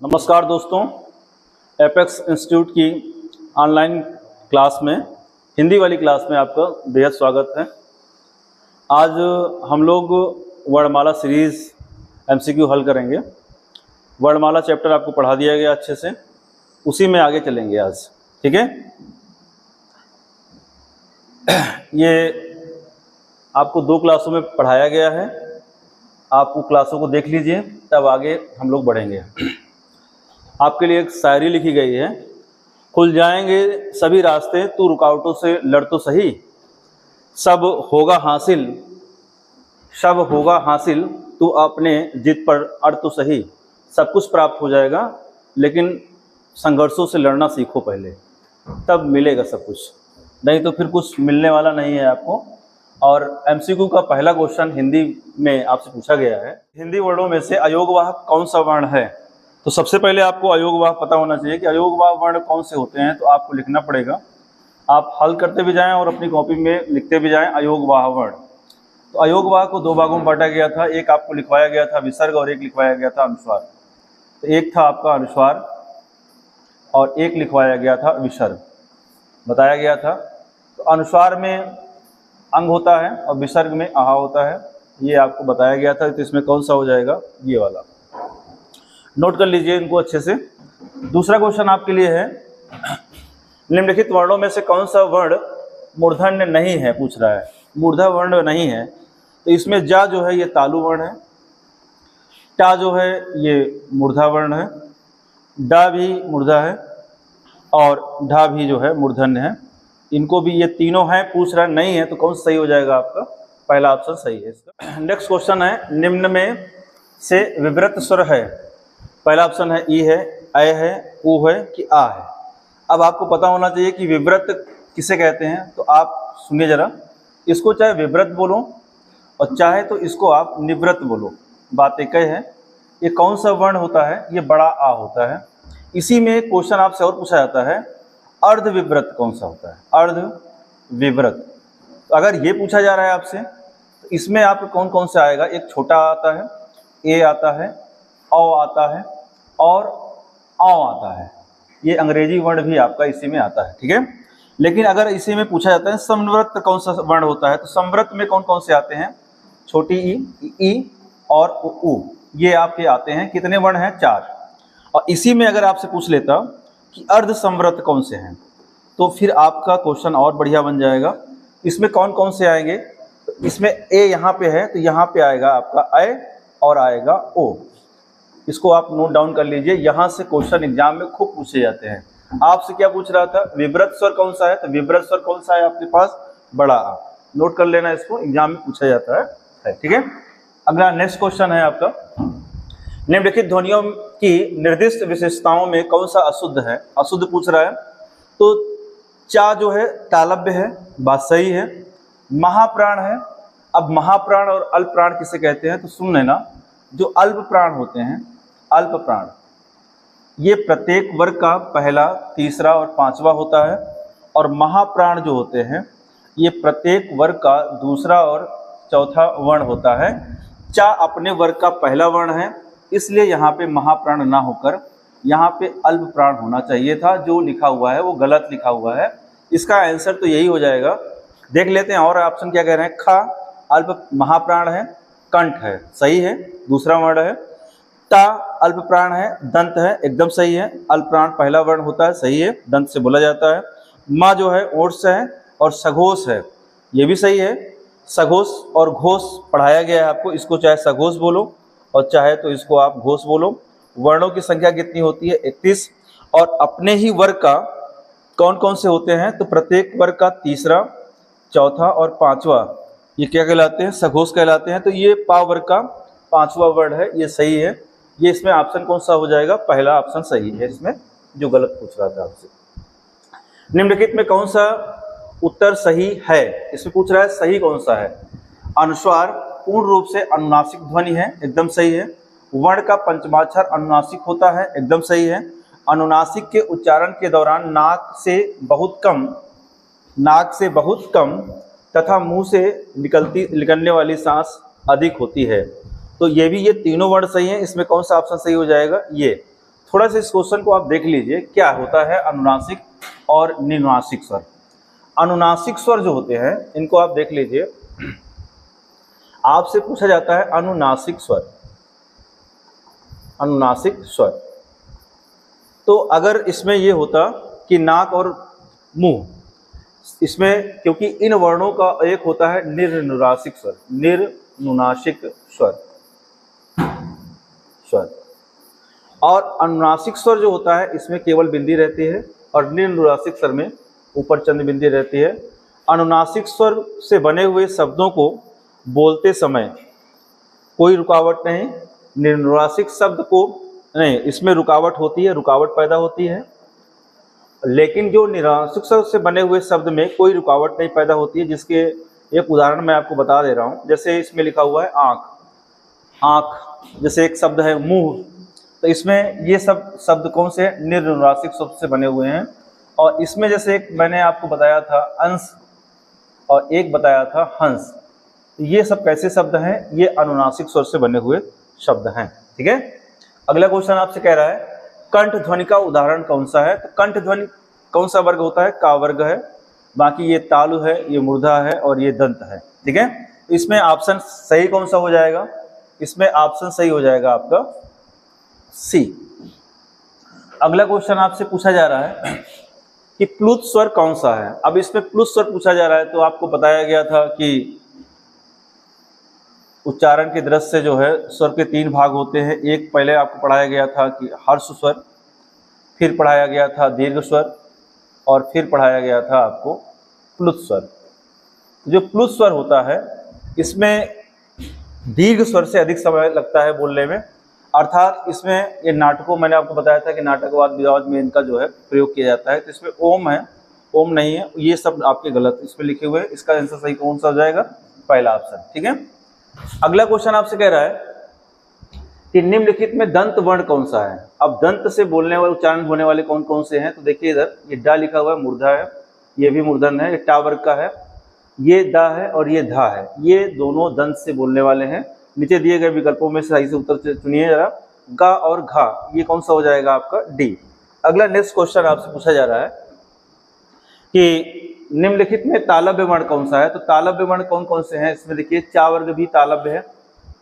नमस्कार दोस्तों, apex institute की ऑनलाइन क्लास में हिंदी वाली क्लास में आपका बेहद स्वागत है। आज हम लोग वर्णमाला सीरीज़ एमसीक्यू हल करेंगे। वर्णमाला चैप्टर आपको पढ़ा दिया गया अच्छे से, उसी में आगे चलेंगे आज। ठीक है, ये आपको 2 क्लासों में पढ़ाया गया है। आप वो क्लासों को देख लीजिए, तब आगे हम लोग बढ़ेंगे। आपके लिए एक शायरी लिखी गई है। खुल जाएंगे सभी रास्ते, तू रुकावटों से लड़ तो सही। सब होगा हासिल, तू अपने जिद पर अड़ तो सही। सब कुछ प्राप्त हो जाएगा, लेकिन संघर्षों से लड़ना सीखो पहले, तब मिलेगा सब कुछ। नहीं तो फिर कुछ मिलने वाला नहीं है आपको। और एमसीक्यू का पहला क्वेश्चन हिंदी में आपसे पूछा गया है। हिंदी वर्णों में से अयोगवाहक कौन सा वर्ण है? तो सबसे पहले आपको अयोगवाह पता होना चाहिए कि अयोगवाह वर्ण कौन से होते हैं। तो आपको लिखना पड़ेगा, आप हल करते भी जाएं और अपनी कॉपी में लिखते भी जाएं अयोगवाह वर्ण। तो अयोगवाह को 2 भागों में बांटा गया था। एक आपको लिखवाया गया था विसर्ग और एक लिखवाया गया था अनुस्वार। तो एक था आपका अनुस्वार और एक लिखवाया गया था विसर्ग, बताया गया था। तो अनुस्वार में अंग होता है और विसर्ग में आहा होता है, ये आपको बताया गया था। तो इसमें कौन सा हो जाएगा? ये वाला। नोट कर लीजिए इनको अच्छे से। दूसरा क्वेश्चन आपके लिए है, निम्नलिखित वर्णों में से कौन सा वर्ण मूर्धन्य नहीं है? पूछ रहा है, मूर्धा वर्ण नहीं है। तो इसमें जा जो है ये तालु वर्ण है, टा जो है ये मूर्धा वर्ण है, डा भी मूर्धा है और ढा भी जो है मूर्धन्य है। इनको भी ये तीनों हैं। पूछ रहा नहीं है तो कौन सा सही हो जाएगा? आपका पहला ऑप्शन सही है इसका। नेक्स्ट क्वेश्चन है, निम्न में से विवृत स्वर है। पहला ऑप्शन है ई है, अय है, उ है कि आ है। अब आपको पता होना चाहिए कि विवृत किसे कहते हैं। तो आप सुनिए जरा, इसको चाहे विवृत बोलो और चाहे तो इसको आप निवृत्त बोलो, बात एक ही है। ये कौन सा वर्ण होता है? ये बड़ा आ होता है। इसी में क्वेश्चन आपसे और पूछा जाता है, अर्धविवृत कौन सा होता है? अर्धविवृत। तो अगर ये पूछा जा रहा है आपसे, तो इसमें आपको कौन कौन से आएगा? एक छोटा आता है, ए आता है, औ आता है और औ आता है। ये अंग्रेजी वर्ण भी आपका इसी में आता है। ठीक है, लेकिन अगर इसी में पूछा जाता है समवृत्त कौन सा वर्ण होता है, तो समवृत्त में कौन कौन से आते हैं? छोटी ई और उ, ये आपके आते हैं। कितने वर्ण हैं? 4। और इसी में अगर आपसे पूछ लेता कि अर्ध समवृत्त कौन से हैं, तो फिर आपका क्वेश्चन और बढ़िया बन जाएगा। इसमें कौन कौन से आएंगे? तो इसमें ए यहाँ पे है, तो यहाँ पे आएगा आपका अय और आएगा ओ। इसको आप नोट डाउन कर लीजिए, यहाँ से क्वेश्चन एग्जाम में खूब पूछे जाते हैं। आपसे क्या पूछ रहा था? विवृत स्वर कौन सा है? तो विवृत स्वर कौन सा है आपके पास? बड़ा आ। नोट कर लेना, इसको एग्जाम में पूछा जाता है। ठीक है, अगला नेक्स्ट क्वेश्चन है आपका, निम्नलिखित ध्वनियों की निर्दिष्ट विशेषताओं में कौन सा अशुद्ध है? अशुद्ध पूछ रहा है। तो चा जो है तालव्य है, बात सही है। महाप्राण है। अब महाप्राण और अल्प प्राण किसे कहते हैं? तो सुन लेना, जो अल्प प्राण होते हैं, अल्प प्राण, ये प्रत्येक वर्ग का पहला, तीसरा और 5वां होता है। और महाप्राण जो होते हैं, ये प्रत्येक वर्ग का दूसरा और चौथा वर्ण होता है। चा अपने वर्ग का पहला वर्ण है, इसलिए यहाँ पे महाप्राण ना होकर यहाँ पे अल्प प्राण होना चाहिए था। जो लिखा हुआ है वो गलत लिखा हुआ है। इसका आंसर तो यही हो जाएगा। देख लेते हैं और ऑप्शन क्या कह रहे हैं। खा अल्प महाप्राण है, कंठ है, सही है, दूसरा वर्ण है। ता अल्प प्राण है, दंत है, एकदम सही है। अल्प प्राण पहला वर्ण होता है, सही है, दंत से बोला जाता है। माँ जो है ओट्स है और सघोष है, ये भी सही है। सघोष और घोष पढ़ाया गया है आपको, इसको चाहे सघोष बोलो और चाहे तो इसको आप घोष बोलो। वर्णों की संख्या कितनी होती है? 31। और अपने ही वर्ग का कौन कौन से होते हैं? तो प्रत्येक वर्ग का तीसरा, चौथा और 5वां, ये क्या कहलाते हैं? सघोष कहलाते हैं। तो ये पा वर्ग का 5वां वर्ण है, ये सही है। ये इसमें ऑप्शन कौन सा हो जाएगा? पहला ऑप्शन सही है इसमें, जो गलत पूछ रहा था आपसे। निम्नलिखित में कौन सा उत्तर सही है? इसमें पूछ रहा है सही कौन सा है। अनुस्वार पूर्ण रूप से अनुनासिक ध्वनि है, एकदम सही है। वर्ण का पंचमाक्षर अनुनासिक होता है, एकदम सही है। अनुनासिक के उच्चारण के दौरान नाक से बहुत कम तथा मुंह से निकलने वाली सांस अधिक होती है। तो ये भी, ये तीनों वर्ण सही हैं। इसमें कौन सा ऑप्शन सही हो जाएगा? ये। थोड़ा सा इस क्वेश्चन को आप देख लीजिए, क्या होता है अनुनासिक और निनुनासिक स्वर। अनुनासिक स्वर जो होते हैं इनको आप देख लीजिए, आपसे पूछा जाता है अनुनासिक स्वर, अनुनासिक स्वर। तो अगर इसमें ये होता कि नाक और मुंह, इसमें क्योंकि इन वर्णों का एक होता है निर्नुनासिक स्वर, निर्नुनासिक स्वर, स्वर, और अनुनासिक स्वर जो होता है इसमें केवल बिंदी रहती है और निर्नुनासिक स्वर में ऊपर चंद्र बिंदी रहती है। अनुनासिक स्वर से बने हुए शब्दों को बोलते समय कोई रुकावट नहीं, निर्नुनासिक शब्द को नहीं, इसमें रुकावट होती है, रुकावट पैदा होती है। लेकिन जो निरासिक स्वर से बने हुए शब्द में कोई रुकावट नहीं पैदा होती है, जिसके एक उदाहरण मैं आपको बता दे रहा हूँ। जैसे इसमें लिखा हुआ है आँख, आँख, जैसे एक शब्द है मुंह, तो इसमें ये सब शब्द कौन से हैं? निर्नुनासिक शब्द से बने हुए हैं। और इसमें जैसे एक मैंने आपको बताया था अंश और एक बताया था हंस, ये सब कैसे शब्द हैं? ये अनुनासिक स्वर से बने हुए शब्द हैं। ठीक है, अगला क्वेश्चन आपसे कह रहा है कंठ ध्वनि का उदाहरण कौन सा है? तो कंठ ध्वनि कौन सा वर्ग होता है? का वर्ग है। बाकी ये तालु है, ये मूर्धा है और ये दंत है। ठीक है, तो इसमें ऑप्शन सही कौन सा हो जाएगा? इसमें ऑप्शन सही हो जाएगा आपका सी। अगला क्वेश्चन आपसे पूछा जा रहा है कि प्लुत स्वर कौन सा है। अब इसमें प्लुत स्वर पूछा जा रहा है, तो आपको बताया गया था कि उच्चारण की दृष्टि से जो है स्वर के 3 भाग होते हैं। एक पहले आपको पढ़ाया गया था कि हर्ष स्वर, फिर पढ़ाया गया था दीर्घ स्वर और फिर पढ़ाया गया था आपको प्लुत स्वर। जो प्लुत स्वर होता है इसमें दीर्घ स्वर से अधिक समय लगता है बोलने में, अर्थात इसमें ये नाटकों, मैंने आपको बताया था कि नाटकवाद विवाद में इनका जो है प्रयोग किया जाता है। तो इसमें ओम है, ओम नहीं है, ये सब आपके गलत इसमें लिखे हुए हैं। इसका आंसर सही कौन सा हो जाएगा? पहला ऑप्शन। ठीक है, अगला क्वेश्चन आपसे कह रहा है कि निम्नलिखित में दंत वर्ण कौन सा है। अब दंत से बोलने वाले, उच्चारण होने वाले कौन कौन से हैं? तो देखिए इधर ये डा लिखा हुआ है, मूर्धा है, ये भी मूर्धन है, ये टा वर्ग का है, ये दा है और ये धा है, ये दोनों दंत से बोलने वाले हैं। नीचे दिए गए विकल्पों में सही से उत्तर चुनिए जरा। गा और घा, ये कौन सा हो जाएगा आपका? डी। अगला नेक्स्ट क्वेश्चन आपसे पूछा जा रहा है कि निम्नलिखित में तालव्य वर्ण कौन सा है। तो तालव्य वर्ण कौन कौन से हैं? इसमें देखिए चा वर्ग भी तालव्य है,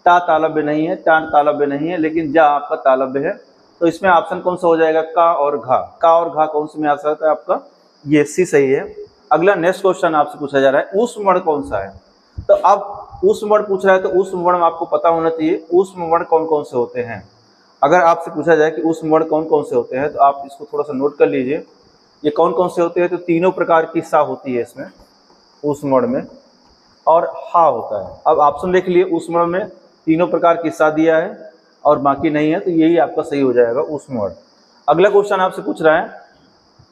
ता तालव्य नहीं है, टा तालव्य नहीं है, लेकिन जा आपका तालव्य है। तो इसमें ऑप्शन कौन सा हो जाएगा? का और घा। का और घा कौन से में आ सकता है आपका? ये सी सही है। अगला नेक्स्ट क्वेश्चन आपसे पूछा जा रहा है ऊष्म वर्ण कौन सा है। तो अब ऊष्म वर्ण पूछ रहा है, तो ऊष्म वर्ण आपको पता होना चाहिए ऊष्म वर्ण कौन कौन से होते हैं। अगर आपसे पूछा जाए कि ऊष्म वर्ण कौन कौन से होते हैं, तो आप इसको थोड़ा सा नोट कर लीजिए। ये कौन कौन से होते हैं? तो तीनों प्रकार की सा होती है इसमें ऊष्म वर्ण में, और हा होता है। अब ऑप्शन देख लिए, ऊष्म वर्ण में तीनों प्रकार की सा दिया है और बाकी नहीं है, तो यही आपका सही हो जाएगा ऊष्म वर्ण। अगला क्वेश्चन आपसे पूछ रहा है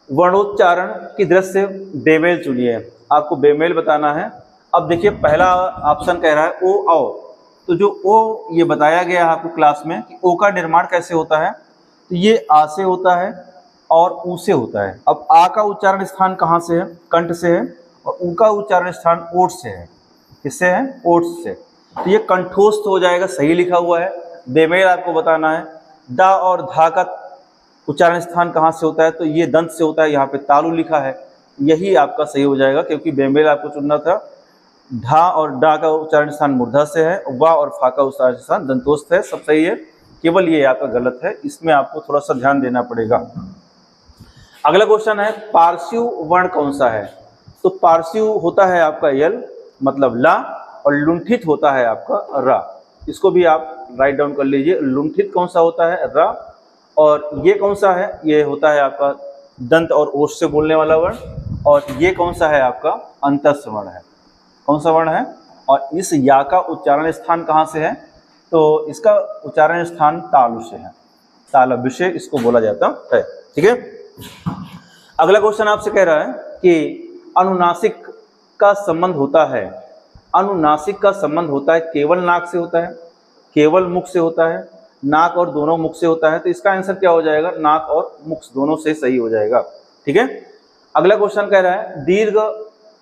वर्णोच्चारण की दृष्टि से बेमेल चुनिए। आपको बेमेल बताना है। अब देखिए पहला ऑप्शन कह रहा है ओ औ, तो जो ओ ये बताया गया है आपको क्लास में कि ओ का निर्माण कैसे होता है, तो ये आ से होता है और ऊ से होता है। अब आ का उच्चारण स्थान कहाँ से है? कंठ से है, और ऊ का उच्चारण स्थान ओठ से है। किससे है? ओठ से। तो ये कंठोस्थ हो जाएगा, सही लिखा हुआ है। बेमेल आपको बताना है। दा और धा का उच्चारण स्थान कहाँ से होता है? तो ये दंत से होता है, यहाँ पे तालु लिखा है, यही आपका सही हो जाएगा, क्योंकि बेमेल आपको चुनना था। ढा और डा का उच्चारण स्थान मूर्धा से है, वा और फा का उच्चारण स्थान दंतोस्थ है। सब सही है, केवल ये आपका गलत है, इसमें आपको थोड़ा सा ध्यान देना पड़ेगा। अगला क्वेश्चन है पार्श्व वर्ण कौन सा है। तो पार्श्व होता है आपका यल मतलब ला, और लुंठित होता है आपका रा। इसको भी आप राइट डाउन कर लीजिए। लुंठित कौन सा होता है? रा। और ये कौन सा है? ये होता है आपका दंत और ओष्ठ से बोलने वाला वर्ण। और ये कौन सा है? आपका अंतस्थ वर्ण है। कौन सा वर्ण है? और इस या का उच्चारण स्थान कहाँ से है? तो इसका उच्चारण स्थान तालु से है, तालव्य से इसको बोला जाता है। ठीक है, अगला क्वेश्चन आपसे कह रहा है कि अनुनासिक का संबंध होता है, अनुनासिक का संबंध होता है केवल नाक से होता है, केवल मुख से होता है, नाक और दोनों मुख से होता है। तो इसका आंसर क्या हो जाएगा? नाक और मुख दोनों से सही हो जाएगा। ठीक है, अगला क्वेश्चन कह रहा है दीर्घ,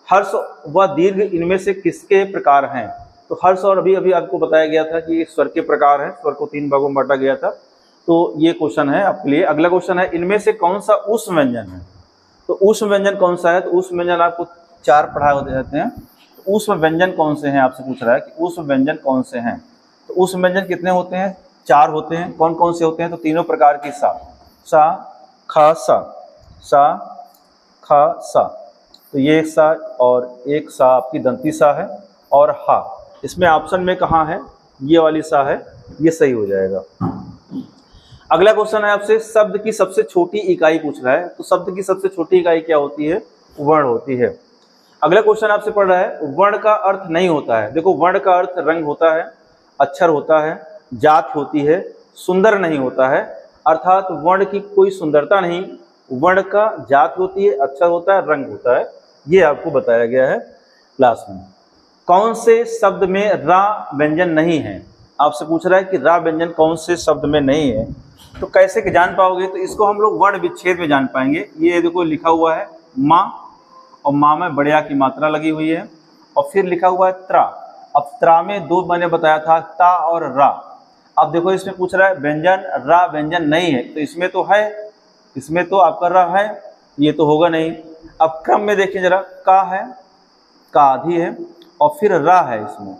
हर्ष व दीर्घ इनमें से किसके प्रकार हैं। तो हर्ष और अभी आपको बताया गया था कि स्वर के प्रकार हैं, स्वर को 3 भागों में बांटा गया था। तो ये क्वेश्चन है आपके लिए। अगला क्वेश्चन है, इनमें से कौन सा ऊष्म व्यंजन है? तो ऊष्म व्यंजन कौन सा है? तो ऊष्म व्यंजन आपको 4 पढ़ाए होते रहते हैं। तो ऊष्म व्यंजन कौन से हैं आपसे पूछ रहा है कि ऊष्म व्यंजन कौन से हैं। तो ऊष्म व्यंजन कितने होते हैं? 4 होते हैं। कौन कौन से होते हैं? तो तीनों प्रकार की सा, खा, सा, खा, सा। तो ये एक सा और एक सा आपकी दंती सा है, और हा इसमें ऑप्शन में कहाँ है? ये वाली सा है, ये सही हो जाएगा। अगला क्वेश्चन है आपसे, शब्द की सबसे छोटी इकाई पूछ रहा है। तो शब्द की सबसे छोटी इकाई क्या होती है? वर्ण होती है। अगला क्वेश्चन आपसे पढ़ रहा है, वर्ण का अर्थ नहीं होता है। देखो, वर्ण का अर्थ रंग होता है, अक्षर होता है, जात होती है, सुंदर नहीं होता है। अर्थात वर्ण की कोई सुंदरता नहीं, वर्ण का जात होती है, अक्षर होता है, रंग होता है। ये आपको बताया गया है क्लास में। कौन से शब्द में रा व्यंजन नहीं है? आपसे पूछ रहा है कि रा व्यंजन कौन से शब्द में नहीं है। तो कैसे कि जान पाओगे? तो इसको हम लोग वर्ण विच्छेद में जान पाएंगे। ये देखो लिखा हुआ है माँ, और माँ में बड़े आ की मात्रा लगी हुई है, और फिर लिखा हुआ है त्रा। अब त्रा में 2 मैंने बताया था, ता और रा। अब देखो इसमें पूछ रहा है व्यंजन रा व्यंजन नहीं है, तो इसमें तो है, इसमें तो आपका रा है, ये तो होगा नहीं। अब क्रम में देखिए जरा, का है, का आधी है, और फिर रा है इसमें,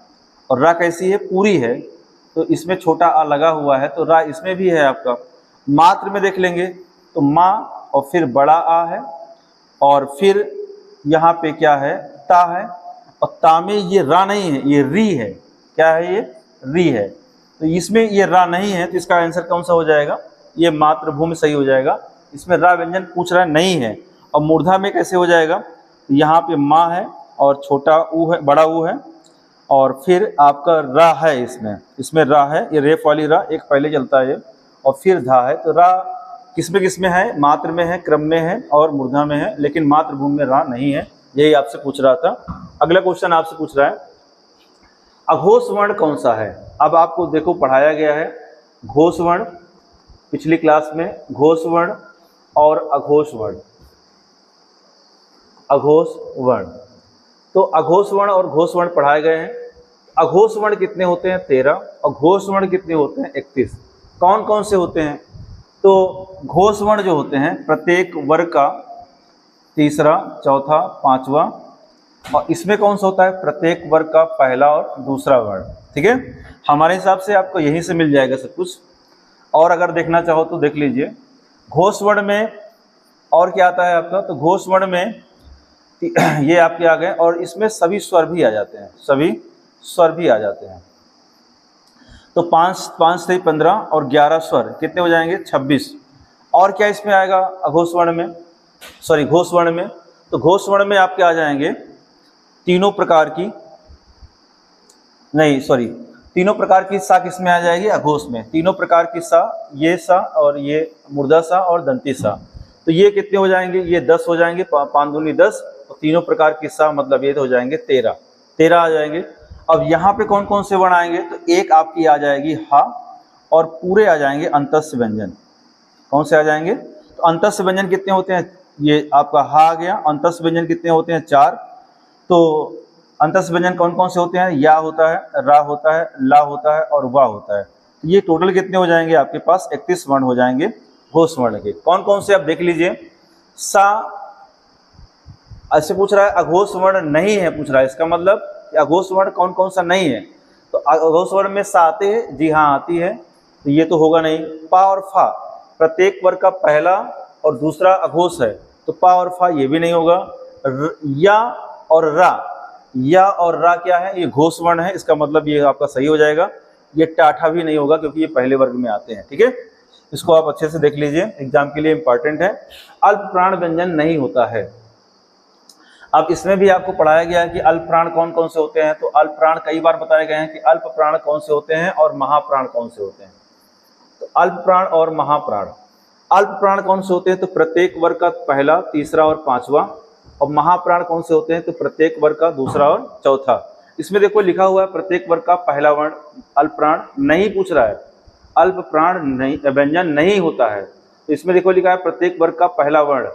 और रा कैसी है? पूरी है, तो इसमें छोटा आ लगा हुआ है, तो रा इसमें भी है आपका। मात्र में देख लेंगे तो माँ और फिर बड़ा आ है, और फिर यहाँ पे क्या है? ता है, और ता में ये रा नहीं है, ये री है। क्या है? ये री है। तो इसमें ये रा नहीं है, तो इसका आंसर कौन सा हो जाएगा? ये मातृभूमि सही हो जाएगा। इसमें रा व्यंजन पूछ रहा है, नहीं है। और मूर्धा में कैसे हो जाएगा? यहाँ पे माँ है, और छोटा ऊ है, बड़ा ऊ है, और फिर आपका रा है, इसमें रा है, ये रेफ वाली रा एक पहले चलता है, और फिर धा है। तो रा किसमें है? मात्र में है, क्रम में है, और मूर्धा में है, लेकिन मातृभूमि में रा नहीं है। यही आपसे पूछ रहा था। अगला क्वेश्चन आपसे पूछ रहा है, अघोष वर्ण कौन सा है? अब आपको देखो पढ़ाया गया है घोष वर्ण पिछली क्लास में, घोष वर्ण और अघोष वर्ण। अघोष वर्ण, तो अघोष वर्ण और घोष वर्ण पढ़ाए गए हैं। अघोष वर्ण कितने होते हैं? 13, और घोष वर्ण कितने होते हैं? 31। कौन कौन से होते हैं? तो घोष वर्ण जो होते हैं प्रत्येक वर्ग का तीसरा, चौथा, पांचवा, और इसमें कौन सा होता है? प्रत्येक वर्ग का पहला और दूसरा वर्ण। ठीक है, हमारे हिसाब से आपको यहीं से मिल जाएगा सब कुछ। और अगर देखना चाहो तो देख लीजिए, घोष वर्ण में और क्या आता है आपका? तो घोष वर्ण में ये आपके आ गए, और इसमें सभी स्वर भी आ जाते हैं, सभी स्वर भी आ जाते हैं। तो 5 से 15 और 11 स्वर कितने हो जाएंगे? 26। और क्या इसमें आएगा अघोष वर्ण में? सॉरी, घोष वर्ण में। तो घोष वर्ण में आपके आ जाएंगे तीनों प्रकार की, नहीं सॉरी, तीनों प्रकार की सा किसमें आ जाएगी? अघोष में। तीनों प्रकार की सा, ये सा और ये मूर्धा सा और दंती सा। तो ये कितने हो जाएंगे? ये 10 हो जाएंगे, 5 दूनी 10, और तीनों प्रकार की सा मतलब ये तो हो जाएंगे 13 आ जाएंगे। अब यहाँ पे कौन कौन से वर्ण आएंगे? तो एक आपकी आ जाएगी हा, और पूरे आ जाएंगे अंतस्य व्यंजन। कौन से आ जाएंगे? तो अंतस्य व्यंजन कितने होते हैं? ये आपका हा आ गया। अंतस्य व्यंजन कितने होते हैं? 4। तो अंतस्य व्यंजन कौन कौन से होते हैं? या होता है, रा होता है, ला होता है, और वा होता है। तो ये टोटल कितने हो जाएंगे आपके पास? 31 वर्ण हो जाएंगे घोष वर्ण के। कौन कौन से आप देख लीजिए। सा ऐसे पूछ रहा है, अघोष वर्ण नहीं है पूछ रहा है, इसका मतलब अघोष वर्ण कौन कौन सा नहीं है? तो अघोष वर्ण में सा आते हैं? जी हाँ आती है, तो ये तो होगा नहीं। पा और फा प्रत्येक वर्ग का पहला और दूसरा अघोष है, तो पा और फा ये भी नहीं होगा। या और रा, या और रा क्या है? ये घोष वर्ण है, इसका मतलब ये आपका सही हो जाएगा। ये टाठा भी नहीं होगा क्योंकि ये पहले वर्ग में आते हैं। ठीक है, इसको आप अच्छे से देख लीजिए, एग्जाम के लिए इंपॉर्टेंट है। अल्प प्राण व्यंजन नहीं होता है। अब इसमें भी आपको पढ़ाया गया है कि अल्प प्राण कौन कौन से होते हैं। तो अल्प प्राण कई बार बताए गए हैं कि अल्प प्राण कौन से होते हैं और महाप्राण कौन से होते हैं। तो अल्प प्राण और महाप्राण, अल्प प्राण कौन से होते हैं? तो प्रत्येक वर्ग का पहला, तीसरा और पांचवा। और महाप्राण कौन से होते हैं? तो प्रत्येक वर्ग का दूसरा और चौथा। इसमें देखो लिखा हुआ है प्रत्येक वर्ग का पहला वर्ण। अल्प प्राण नहीं पूछ रहा है, अल्प प्राण नहीं व्यंजन नहीं होता है। तो इसमें देखो लिखा है प्रत्येक वर्ग का पहला वर्ण,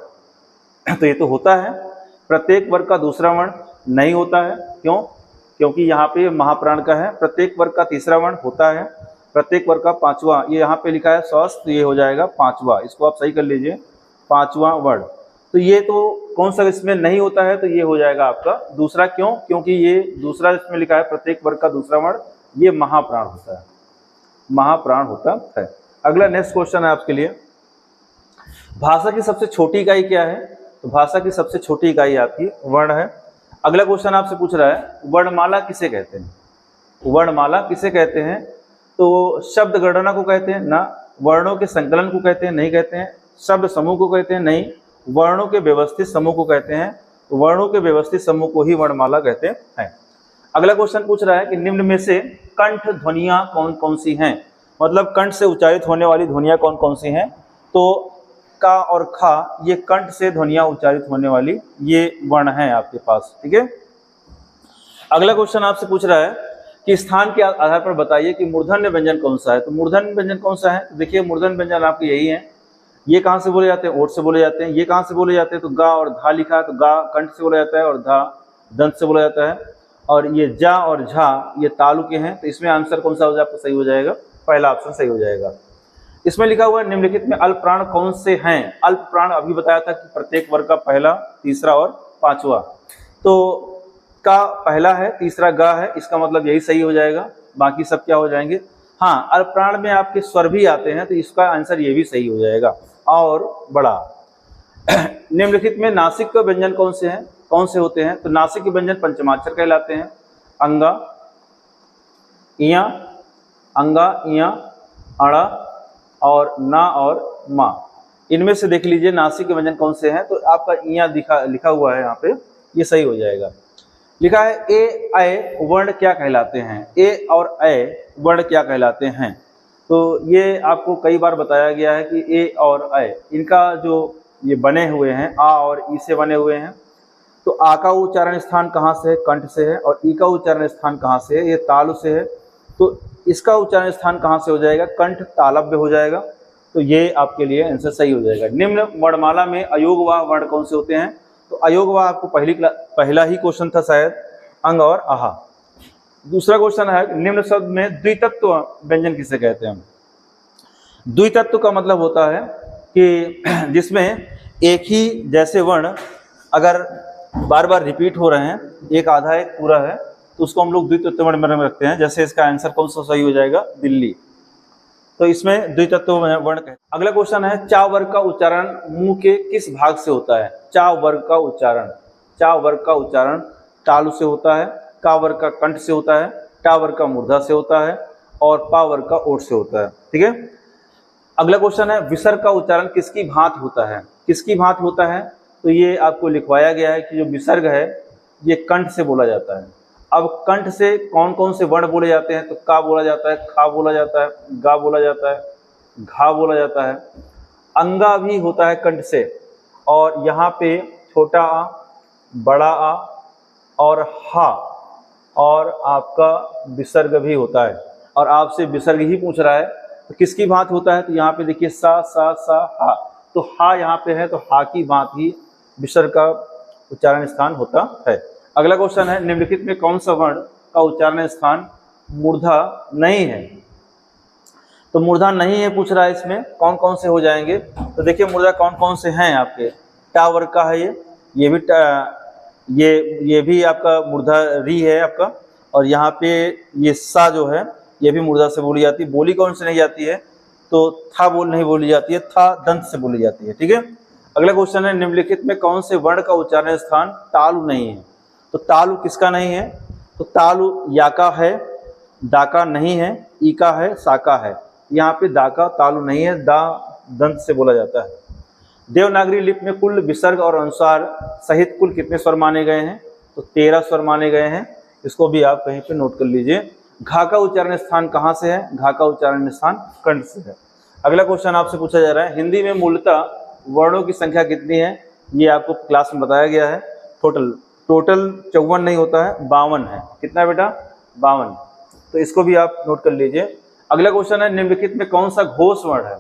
तो ये तो होता है। प्रत्येक वर्ग का दूसरा वर्ण नहीं होता है, क्यों? क्योंकि यहाँ पे महाप्राण का है। प्रत्येक वर्ग का तीसरा वर्ण होता है। प्रत्येक वर्ग का पांचवा, ये यहाँ पे लिखा है स्वस्थ, तो ये हो जाएगा पांचवा, इसको आप सही कर लीजिए, पांचवा वर्ण। तो ये तो कौन सा इसमें नहीं होता है, तो ये हो जाएगा आपका दूसरा। क्यों? क्योंकि ये दूसरा इसमें लिखा है प्रत्येक वर्ग का दूसरा वर्ण, ये महाप्राण होता है, महाप्राण होता है। अगला नेक्स्ट क्वेश्चन है आपके लिए, भाषा की सबसे छोटी इकाई क्या है? तो भाषा की सबसे छोटी इकाई आपकी वर्ण है। अगला क्वेश्चन आपसे पूछ रहा है वर्णमाला किसे कहते हैं? वर्णमाला किसे कहते हैं? तो शब्द गणना को कहते हैं ना, वर्णों के संकलन को कहते हैं, नहीं कहते हैं, शब्द समूह को कहते हैं, नहीं, वर्णों के व्यवस्थित समूह को कहते हैं, तो वर्णों के व्यवस्थित समूह को ही वर्णमाला कहते हैं। अगला क्वेश्चन पूछ रहा है कि निम्न में से कंठ ध्वनियां कौन कौन सी हैं? मतलब कंठ से उच्चारित होने वाली ध्वनियां कौन कौन सी हैं? तो का और खा, ये कंठ से ध्वनियां उच्चारित होने वाली ये वर्ण हैं आपके पास, ठीक है। अगला क्वेश्चन आपसे पूछ रहा है कि स्थान के आधार पर बताइए कि मूर्धन्य व्यंजन कौन सा है? तो मूर्धन्य व्यंजन कौन सा है? तो देखिए मूर्धन्य व्यंजन आपके यही है, ये कहाँ से बोले जाते हैं? ओठ से बोले जाते हैं। ये कहाँ से बोले जाते हैं? तो गा और धा लिखा है, तो गा कंठ से बोला जाता है और धा दंत से बोला जाता है। और ये जा और झा ये तालु के हैं, तो इसमें आंसर कौन सा हो जाए आपका सही हो जाएगा? पहला ऑप्शन सही हो जाएगा। इसमें लिखा हुआ है निम्नलिखित में अल्प प्राण कौन से हैं? अल्प प्राण अभी बताया था कि प्रत्येक वर्ग का पहला, तीसरा और पांचवा, तो का पहला है, तीसरा गा है, इसका मतलब यही सही हो जाएगा, बाकी सब क्या हो जाएंगे? हाँ, अल्प प्राण में आपके स्वर भी आते हैं, तो इसका आंसर ये भी सही हो जाएगा, और बड़ा। निम्नलिखित में नासिक के व्यंजन कौन से हैं, कौन से होते हैं? तो नासिक के व्यंजन पंचमाक्षर कहलाते हैं, अंगा, इया, अंगा, इया, अड़ा और ना और मा। इनमें से देख लीजिए नासिक के व्यंजन कौन से हैं, तो आपका इया लिखा हुआ है यहाँ पे, ये सही हो जाएगा। लिखा है ए ऐ वर्ण क्या कहलाते हैं? ए और ऐ वर्ण क्या कहलाते हैं? तो ये आपको कई बार बताया गया है कि ए और ऐ इनका जो ये बने हुए हैं, आ और ई से बने हुए हैं। तो आ का उच्चारण स्थान कहाँ से है? कंठ से है। और ई का उच्चारण स्थान कहाँ से है? ये तालु से है। तो इसका उच्चारण स्थान कहाँ से हो जाएगा? कंठ तालव्य हो जाएगा। तो ये आपके लिए आंसर सही हो जाएगा। निम्न वर्णमाला में अयोगवाह वर्ण कौन से होते हैं? तो अयोगवाह आपको पहला ही क्वेश्चन था शायद, अंग और आहा। दूसरा क्वेश्चन है निम्न शब्द में द्वितत्व व्यंजन किसे कहते हैं? द्वितत्व का मतलब होता है कि जिसमें एक ही जैसे वर्ण अगर बार बार रिपीट हो रहे हैं, एक आधा एक पूरा है, तो उसको हम लोग द्वितत्व वर्ण में रखते हैं। जैसे इसका आंसर कौन सा सही हो जाएगा? दिल्ली। तो इसमें द्वितत्व वर्ण कहते हैं। अगला क्वेश्चन है चा वर्ग का उच्चारण मुंह के किस भाग से होता है? चा वर्ग का उच्चारण, चा वर्ग का उच्चारण तालु से होता है, का वर्ग का कंठ से होता है, टा वर्ग का मूर्धा से होता है और पा वर्ग का ओठ से होता है, ठीक है। अगला क्वेश्चन है विसर्ग का उच्चारण किसकी भांति होता है? किसकी भांति होता है? तो ये आपको लिखवाया गया है कि जो विसर्ग है ये कंठ से बोला जाता है। अब कंठ से कौन कौन से वर्ण बोले जाते हैं? तो का बोला जाता है, खा बोला जाता है, गा बोला जाता है, घा बोला जाता है, अंगा भी होता है कंठ से, और यहाँ पे छोटा आ, बड़ा आ और हा, और आपका विसर्ग भी होता है। और आपसे विसर्ग ही पूछ रहा है तो किसकी भांति होता है? तो यहाँ पे देखिए सा सा सा हा, तो हा यहाँ पे है, तो हा की भांति ही विसर्ग का उच्चारण स्थान होता है। अगला क्वेश्चन है निम्नलिखित में कौन सा वर्ण का उच्चारण स्थान मूर्धा नहीं है? तो मूर्धा नहीं है पूछ रहा है, इसमें कौन कौन से हो जाएंगे? तो देखिए मूर्धा कौन कौन से हैं आपके। टा वर्ग का है ये भी ये भी आपका मूर्धा री है आपका, और यहाँ पे ये सा जो है ये भी मूर्धा से बोली जाती है। बोली कौन से नहीं जाती है? तो था बोल नहीं बोली जाती है, था दंत से बोली जाती है, ठीक है। अगला क्वेश्चन है निम्नलिखित में कौन से वर्ण का उच्चारण स्थान तालु नहीं है? तो तालु किसका नहीं है? तो तालु या का है, दा का नहीं है, ई का है, सा का है। यहाँ पे दा का तालु नहीं है, दा दंत से बोला जाता है। देवनागरी लिपि में कुल विसर्ग और अनुसार सहित कुल कितने स्वर माने गए हैं? तो 13 स्वर माने गए हैं। इसको भी आप कहीं पे नोट कर लीजिए। घा का उच्चारण स्थान कहाँ से है? घा का उच्चारण स्थान कंठ से है। अगला क्वेश्चन आपसे पूछा जा रहा है हिंदी में मूलतः वर्णों की संख्या कितनी है? ये आपको क्लास में बताया गया है। टोटल 54 नहीं होता है, 52 है। कितना है बेटा? 52। तो इसको भी आप नोट कर लीजिए। अगला क्वेश्चन है निम्नलिखित में कौन सा घोष वर्ण है?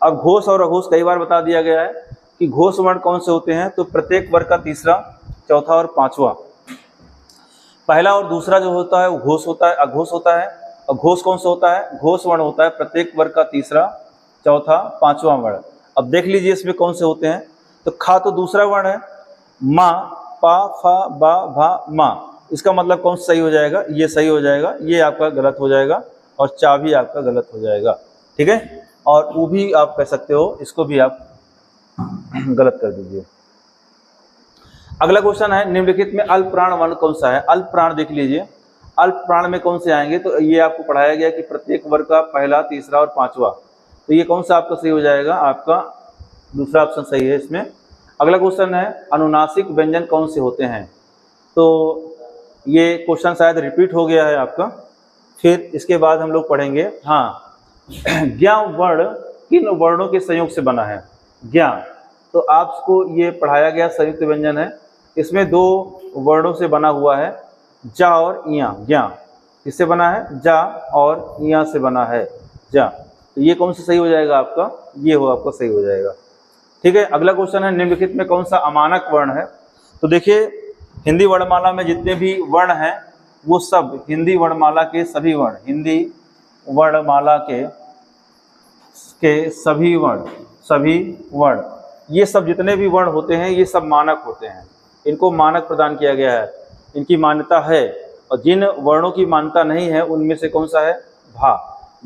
अब घोष और अघोष कई बार बता दिया गया है कि घोष वर्ण कौन से होते हैं। तो प्रत्येक वर्ग का तीसरा, चौथा और पांचवा, पहला और दूसरा जो होता है वो घोष होता है, अघोष होता है, और घोष कौन सा होता है? घोष वर्ण होता है प्रत्येक वर्ग का तीसरा, चौथा, पांचवा वर्ण। अब देख लीजिए इसमें कौन से होते हैं। तो खा तो दूसरा वर्ण है, मा, पा, फा, बा, भा, मा, इसका मतलब कौन सा सही हो जाएगा? ये सही हो जाएगा, ये आपका गलत हो जाएगा, और चा भी आपका गलत हो जाएगा, ठीक है। और वो भी आप कह सकते हो, इसको भी आप गलत कर दीजिए। अगला क्वेश्चन है निम्नलिखित में अल्प प्राण वर्ण कौन सा है? अल्प प्राण देख लीजिए, अल्प प्राण में कौन से आएंगे? तो ये आपको पढ़ाया गया कि प्रत्येक वर्ग का पहला, तीसरा और पांचवा, तो ये कौन सा आपका सही हो जाएगा? आपका दूसरा ऑप्शन सही है इसमें। अगला क्वेश्चन है अनुनासिक व्यंजन कौन से होते हैं? तो ये क्वेश्चन शायद रिपीट हो गया है आपका, फिर इसके बाद हम लोग पढ़ेंगे। हाँ, ज्ञ वर्ण किन वर्णों के संयोग से बना है? ज्ञ, तो आपको ये पढ़ाया गया संयुक्त व्यंजन है, इसमें दो वर्णों से बना हुआ है, जा और इया। ज्ञ किससे बना है? जा और इया से बना है, जा। तो ये कौन सा सही हो जाएगा आपका? ये हो आपका सही हो जाएगा, ठीक है। अगला क्वेश्चन है निम्नलिखित में कौन सा अमानक वर्ण है? तो देखिए हिंदी वर्णमाला में जितने भी वर्ण हैं वो सब हिंदी वर्णमाला के सभी वर्ण, हिंदी वर्णमाला के सभी वर्ण, ये सब जितने भी वर्ण होते हैं ये सब मानक होते हैं, इनको मानक प्रदान किया गया है, इनकी मान्यता है। और जिन वर्णों की मान्यता नहीं है उनमें से कौन सा है? भा।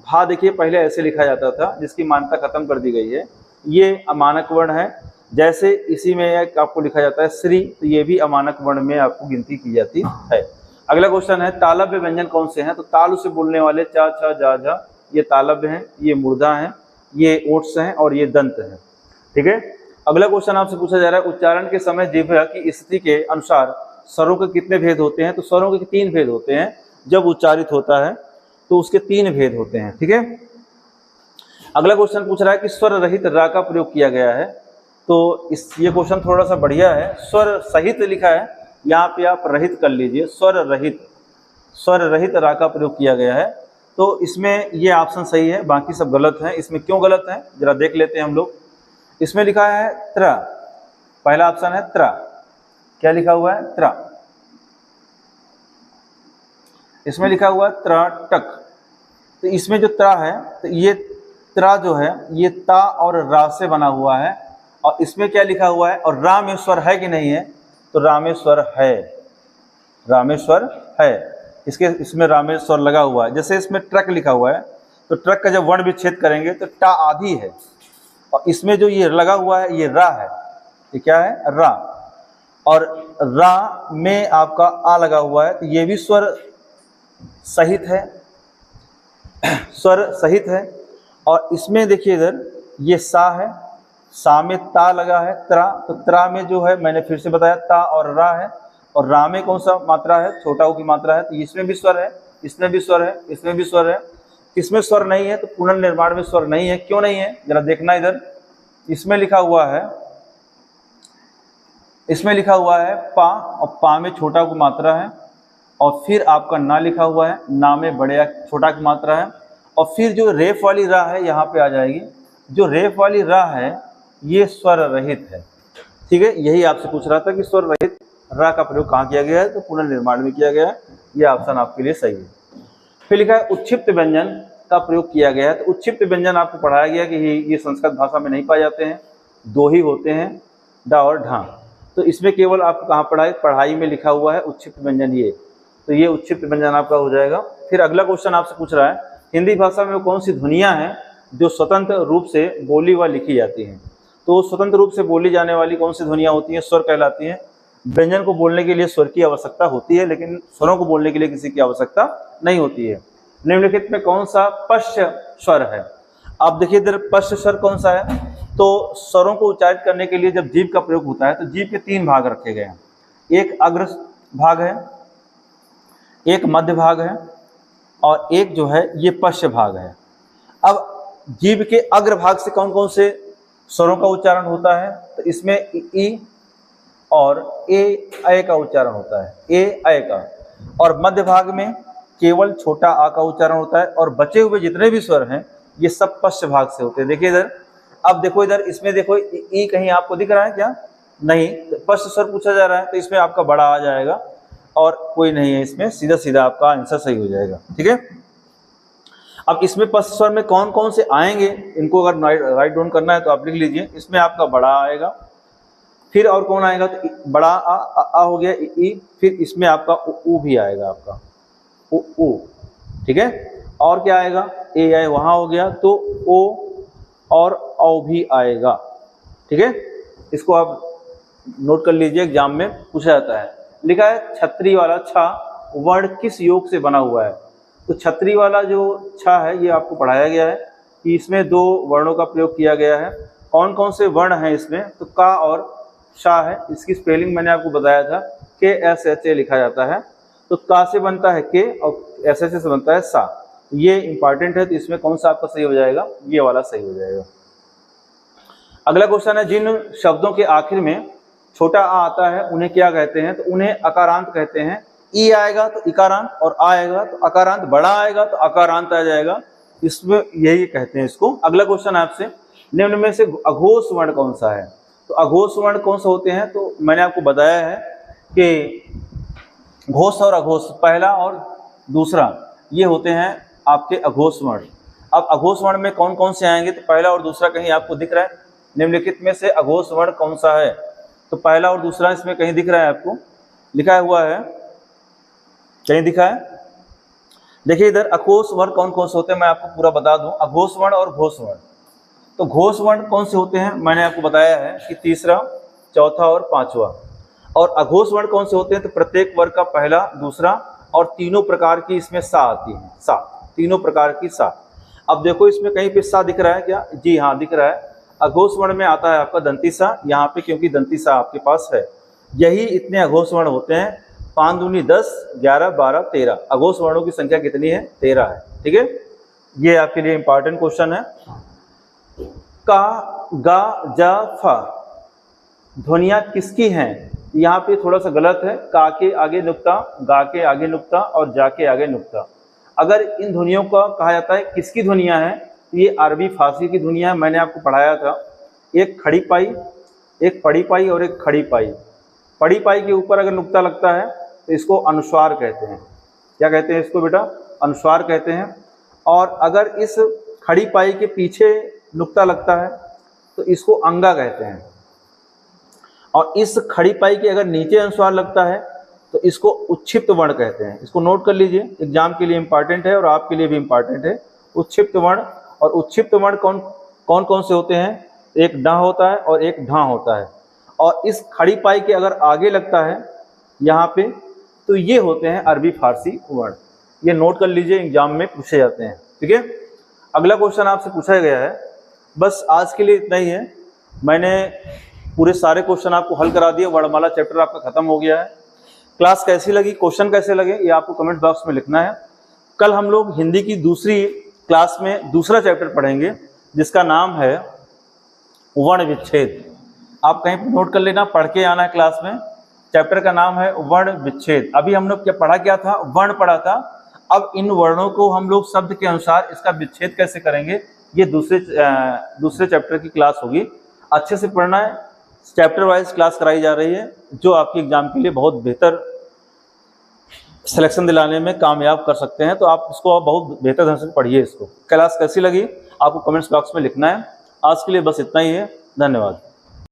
भा देखिए पहले ऐसे लिखा जाता था, जिसकी मान्यता खत्म कर दी गई है, ये अमानक वर्ण है। जैसे इसी में एक आपको लिखा जाता है श्री, तो ये भी अमानक वर्ण में आपको गिनती की जाती है। अगला क्वेश्चन है तालव्य व्यंजन कौन से हैं? तो तालु से बोलने वाले चा, छा, जा, झा, ये तालव्य हैं, ये मूर्धा हैं, ये ओट्स हैं और ये दंत हैं, ठीक है। अगला क्वेश्चन आपसे पूछा जा रहा है उच्चारण के समय जिह्वा की स्थिति के अनुसार स्वरों के कितने भेद होते हैं? तो स्वरों के 3 भेद होते हैं, जब उच्चारित होता है तो उसके 3 भेद होते हैं, ठीक है। अगला क्वेश्चन पूछ रहा है कि स्वर रहित रा का प्रयोग किया गया है। तो ये क्वेश्चन थोड़ा सा बढ़िया है, स्वर सहित लिखा है, यहाँ पे आप रहित कर लीजिए, स्वर रहित रा का प्रयोग किया गया है। तो इसमें ये ऑप्शन सही है, बाकी सब गलत हैं। इसमें क्यों गलत है जरा देख लेते हैं हम लोग। इसमें लिखा है त्रा, पहला ऑप्शन है त्रा, क्या लिखा हुआ है? त्रा। इसमें लिखा हुआ है त्रा टक, तो इसमें जो त्रा है, तो ये त्रा जो है ये ता और रा से बना हुआ है, और इसमें क्या लिखा हुआ है? और रामेश्वर है कि नहीं है? तो रामेश्वर है, रामेश्वर है, इसमें रामेश्वर लगा हुआ है। जैसे इसमें ट्रक लिखा हुआ है, तो ट्रक का जब वर्ण विच्छेद करेंगे तो टा आधी है, और इसमें जो ये लगा हुआ है ये रा है, ये क्या है? रा। और रा में आपका आ लगा हुआ है, तो ये भी स्वर सहित है, स्वर सहित है। और इसमें देखिए इधर ये सा है, सा में ता लगा है, त्रा, तो त्रा में जो है मैंने फिर से बताया ता और रा है, और रा में कौन सा मात्रा है? छोटा ऊ की मात्रा है, तो इसमें भी स्वर है, इसमें भी स्वर है, इसमें भी स्वर है। इसमें स्वर नहीं है तो पुनर्निर्माण में स्वर नहीं है, क्यों नहीं है जरा देखना इधर। इसमें लिखा हुआ है, इसमें लिखा हुआ है पा, और पा में छोटा की मात्रा है, और फिर आपका ना लिखा हुआ है, ना में बड़े छोटा की मात्रा है, और फिर जो रेफ वाली रा है यहाँ पे आ जाएगी। जो रेफ वाली रा है ये स्वर रहित है, ठीक है। यही आपसे पूछ रहा था कि स्वर रहित रा का प्रयोग कहाँ किया गया है? तो पुनर्निर्माण में किया गया है, ये ऑप्शन आपके लिए सही है। फिर लिखा है उच्छिप्त व्यंजन का प्रयोग किया गया है। तो उच्छिप्त व्यंजन आपको पढ़ाया गया कि ये संस्कृत भाषा में नहीं पाए जाते हैं, 2 ही होते हैं, डा और ढा। तो इसमें केवल आपको कहाँ पढ़ाई में लिखा हुआ है उच्छिप्त व्यंजन, ये, तो ये उच्छिप्त व्यंजन आपका हो जाएगा। फिर अगला क्वेश्चन आपसे पूछ रहा है हिंदी भाषा में कौन सी ध्वनियाँ हैं जो स्वतंत्र रूप से बोली व लिखी जाती हैं? तो स्वतंत्र रूप से बोली जाने वाली कौन सी ध्वनियाँ होती हैं? स्वर कहलाती हैं। व्यंजन को बोलने के लिए स्वर की आवश्यकता होती है, लेकिन स्वरों को बोलने के लिए किसी की आवश्यकता नहीं होती है। निम्नलिखित में कौन सा पश्च स्वर है? आप देखिए इधर पश्च स्वर कौन सा है? तो स्वरों को उच्चारित करने के लिए जब जीभ का प्रयोग होता है तो जीभ के 3 भाग रखे गए हैं, एक अग्र भाग है, एक मध्य भाग है, और एक जो है ये पश्च भाग है। अब जीभ के अग्र भाग से कौन कौन से स्वरों का उच्चारण होता है? तो इसमें ई और ए का उच्चारण होता है, ए का। और मध्य भाग में केवल छोटा आ का उच्चारण होता है, और बचे हुए जितने भी स्वर हैं ये सब पश्च भाग से होते हैं। देखिए इधर, अब देखो इधर, इसमें देखो ई कहीं आपको दिख रहा है क्या? नहीं, पश्च स्वर पूछा जा रहा है, तो इसमें आपका बड़ा आ जाएगा, और कोई नहीं है इसमें, सीधा सीधा आपका आंसर सही हो जाएगा, ठीक है। अब इसमें 5 स्वर में कौन कौन से आएंगे, इनको अगर राइट डाउन करना है तो आप लिख लीजिए। इसमें आपका बड़ा आएगा, फिर और कौन आएगा तो बड़ा आ हो गया, ई, फिर इसमें आपका उ भी आएगा, आपका उ, ठीक है। और क्या आएगा, ए आए वहाँ हो गया, तो ओ और औ भी आएगा, ठीक है। इसको आप नोट कर लीजिए, एग्जाम में पूछा जाता है। लिखा है छतरी वाला छा वर्ण किस योग से बना हुआ है। तो छतरी वाला जो छा है ये आपको पढ़ाया गया है कि इसमें 2 वर्णों का प्रयोग किया गया है। कौन कौन से वर्ण हैं इसमें, तो का और शा है। इसकी स्पेलिंग मैंने आपको बताया था, KSHA लिखा जाता है। तो का से बनता है के और SHA से बनता है सा। ये इंपॉर्टेंट है, तो इसमें कौन सा आपका सही हो जाएगा, ये वाला सही हो जाएगा। अगला क्वेश्चन है, जिन शब्दों के आखिर में छोटा आ आता है उन्हें क्या कहते हैं, तो उन्हें अकारांत कहते हैं। ई आएगा तो इकारांत, और आएगा तो अकारांत, बड़ा आएगा तो अकारांत आ जाएगा, इसमें यही कहते हैं इसको। अगला क्वेश्चन आपसे, निम्न में से अघोष वर्ण कौन सा है। तो अघोष वर्ण कौन से होते हैं, तो मैंने आपको बताया है कि घोष और अघोष, पहला और दूसरा, ये होते हैं आपके अघोष वर्ण। अब अघोष वर्ण में कौन कौन से आएंगे, तो पहला और दूसरा कहीं आपको दिख रहा है, निम्नलिखित में से अघोष वर्ण कौन सा है। तो पहला और दूसरा इसमें कहीं दिख रहा है, आपको लिखा हुआ है, कहीं दिखा है। देखिए इधर अघोष वर्ण कौन कौन से होते हैं, मैं आपको पूरा बता दूं। अघोष वर्ण और घोष वर्ण, तो घोष वर्ण कौन से होते हैं, मैंने आपको बताया है कि तीसरा, चौथा और पांचवा। और अघोष वर्ण कौन से होते हैं, तो प्रत्येक वर्ग का पहला, दूसरा और तीनों प्रकार की इसमें सा आती है, सा, तीनों प्रकार की सा। अब देखो इसमें कहीं पे सा दिख रहा है क्या, जी हाँ दिख रहा है। अघोष वर्ण में आता है आपका दंती सा, यहाँ पे क्योंकि दंती सा आपके पास है। यही इतने अघोष वर्ण होते हैं, 5 दूनी 10, 11, 12, 13। अघोष वर्णों की संख्या कितनी है, 13 है, ठीक है। ये आपके लिए इंपॉर्टेंट क्वेश्चन है। का, गा, जा, फा ध्वनियाँ किसकी हैं, यहाँ पे थोड़ा सा गलत है। का के आगे नुक्ता, गा के आगे नुक्ता और जा के आगे नुक्ता। अगर इन ध्वनियों का कहा जाता है किसकी ध्वनियाँ हैं, तो ये अरबी फारसी की ध्वनियाँ है। मैंने आपको पढ़ाया था, एक खड़ी पाई, एक पड़ी पाई और एक खड़ी पाई। पड़ी पाई के ऊपर अगर नुक्ता लगता है तो इसको अनुस्वार कहते हैं। क्या कहते हैं इसको बेटा, अनुस्वार कहते हैं। और अगर इस खड़ी पाई के पीछे नुक्ता लगता है तो इसको अंगा कहते हैं। और इस खड़ी पाई के अगर नीचे अनुस्वार लगता है तो इसको उच्छिप्त वर्ण कहते हैं। इसको नोट कर लीजिए, एग्जाम के लिए इंपॉर्टेंट है और आपके लिए भी इंपॉर्टेंट है। उच्छिप्त वर्ण, और उच्छिप्त वर्ण कौन कौन से होते हैं, एक ड होता है और एक ढ होता है। और इस खड़ी पाई के अगर आगे लगता है यहाँ पे, तो ये होते हैं अरबी फारसी वर्ण। ये नोट कर लीजिए, एग्जाम में पूछे जाते हैं, ठीक है। अगला क्वेश्चन आपसे पूछा गया है। बस आज के लिए इतना ही है। मैंने पूरे सारे क्वेश्चन आपको हल करा दिए, वर्णमाला चैप्टर आपका खत्म हो गया है। क्लास कैसी लगी, क्वेश्चन कैसे लगे, ये आपको कमेंट बॉक्स में लिखना है। कल हम लोग हिंदी की दूसरी क्लास में दूसरा चैप्टर पढ़ेंगे जिसका नाम है वर्ण विच्छेद। आप कहीं पर नोट कर लेना, पढ़ के आना है क्लास में। चैप्टर का नाम है वर्ण विच्छेद। अभी हम लोग क्या था, वर्ण पढ़ा था। अब इन वर्णों को हम लोग शब्द के अनुसार इसका विच्छेद कैसे करेंगे, ये दूसरे चैप्टर की क्लास होगी। अच्छे से पढ़ना है, चैप्टर वाइज क्लास कराई जा रही है, जो आपके एग्जाम के लिए बहुत बेहतर सिलेक्शन दिलाने में कामयाब कर सकते हैं। तो आप इसको बहुत बेहतर ढंग से पढ़िए। इसको क्लास कैसी लगी आपको कमेंट्स बॉक्स में लिखना है। आज के लिए बस इतना ही है, धन्यवाद।